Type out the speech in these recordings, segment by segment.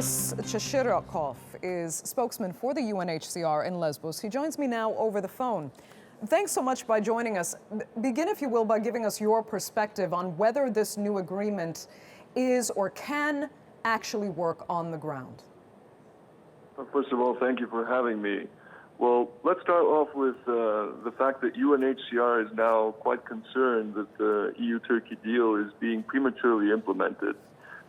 Boris Cheshirkov is spokesman for the UNHCR in Lesbos. He joins me now over the phone. Thanks so much by joining us. Begin, if you will, by giving us your perspective on whether this new agreement is or can actually work on the ground. First of all, thank you for having me. Well, let's start off with the fact that UNHCR is now quite concerned that the EU-Turkey deal is being prematurely implemented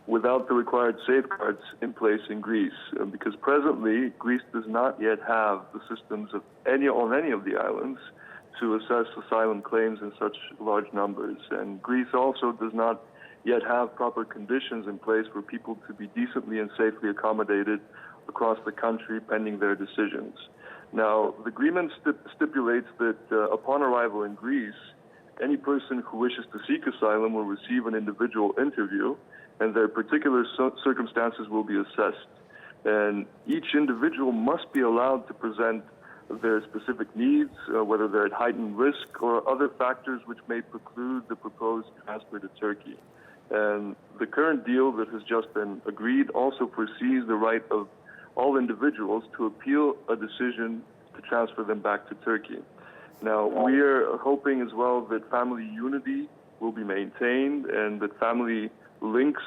without the required safeguards in place in Greece, because presently Greece does not yet have the systems on any of the islands to assess asylum claims in such large numbers. And Greece also does not yet have proper conditions in place for people to be decently and safely accommodated across the country pending their decisions. Now, the agreement stipulates that upon arrival in Greece, any person who wishes to seek asylum will receive an individual interview, and their particular circumstances will be assessed. And each individual must be allowed to present their specific needs, whether they're at heightened risk or other factors which may preclude the proposed transfer to Turkey. And the current deal that has just been agreed also foresees the right of all individuals to appeal a decision to transfer them back to Turkey. Now, we are hoping as well that family unity will be maintained and that family links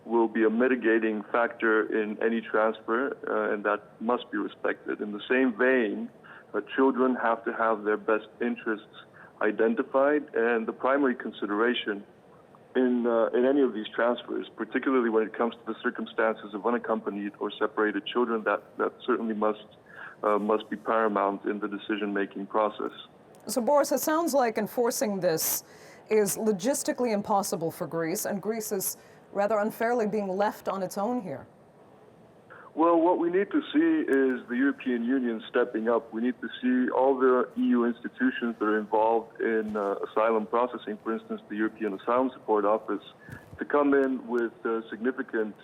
will be a mitigating factor in any transfer, and that must be respected. In the same vein, children have to have their best interests identified, and the primary consideration in any of these transfers, particularly when it comes to the circumstances of unaccompanied or separated children, that certainly must be paramount in the decision-making process. So, Boris, it sounds like enforcing this is logistically impossible for Greece, and Greece is rather unfairly being left on its own here. Well, what we need to see is the European Union stepping up. We need to see all the EU institutions that are involved in asylum processing, for instance, the European Asylum Support Office, to come in with significant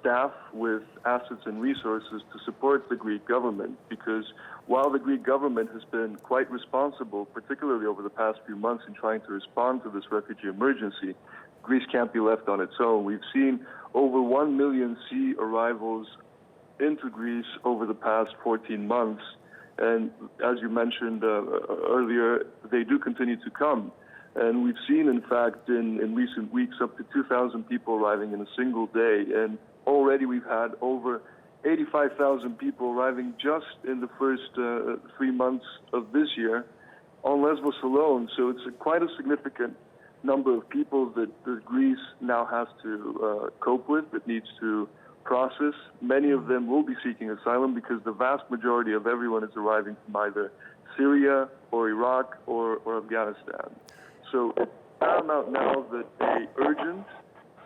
staff with assets and resources to support the Greek government, because while the Greek government has been quite responsible, particularly over the past few months, in trying to respond to this refugee emergency, Greece can't be left on its own. We've seen over 1 million sea arrivals into Greece over the past 14 months, and as you mentioned earlier, they do continue to come. And we've seen, in fact, in recent weeks, up to 2,000 people arriving in a single day. And already we've had over 85,000 people arriving just in the first 3 months of this year on Lesbos alone. So it's quite a significant number of people that Greece now has to cope with, that needs to process. Many of them will be seeking asylum because the vast majority of everyone is arriving from either Syria or Iraq or Afghanistan. So it's paramount now that an urgent,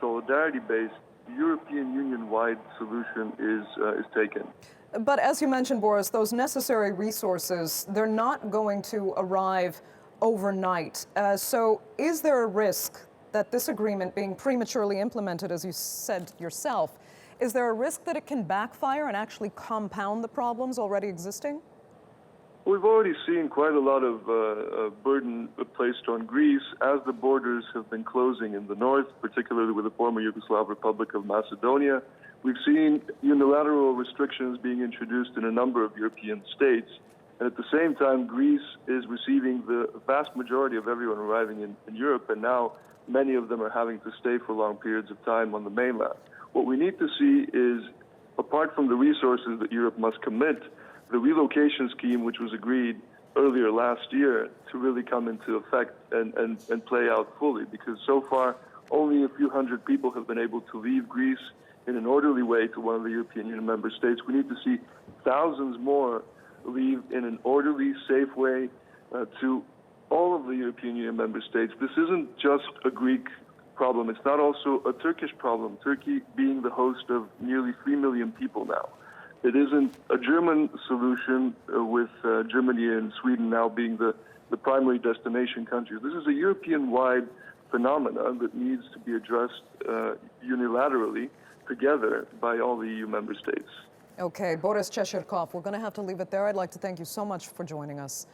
solidarity-based, European Union-wide solution is taken. But as you mentioned, Boris, those necessary resources, they're not going to arrive overnight. So is there a risk that this agreement being prematurely implemented, as you said yourself, is there a risk that it can backfire and actually compound the problems already existing? We've already seen quite a lot of burden placed on Greece as the borders have been closing in the north, particularly with the former Yugoslav Republic of Macedonia. We've seen unilateral restrictions being introduced in a number of European states. And at the same time, Greece is receiving the vast majority of everyone arriving in Europe, and now many of them are having to stay for long periods of time on the mainland. What we need to see is, apart from the resources that Europe must commit, the relocation scheme, which was agreed earlier last year, to really come into effect and play out fully, because so far only a few hundred people have been able to leave Greece in an orderly way to one of the European Union member states. We need to see thousands more leave in an orderly, safe way to all of the European Union member states. This isn't just a Greek problem. It's not also a Turkish problem, Turkey being the host of nearly 3 million people now. It isn't a German solution with Germany and Sweden now being the primary destination countries. This is a European-wide phenomenon that needs to be addressed unilaterally together by all the EU member states. Okay, Boris Cheshirkov, we're going to have to leave it there. I'd like to thank you so much for joining us.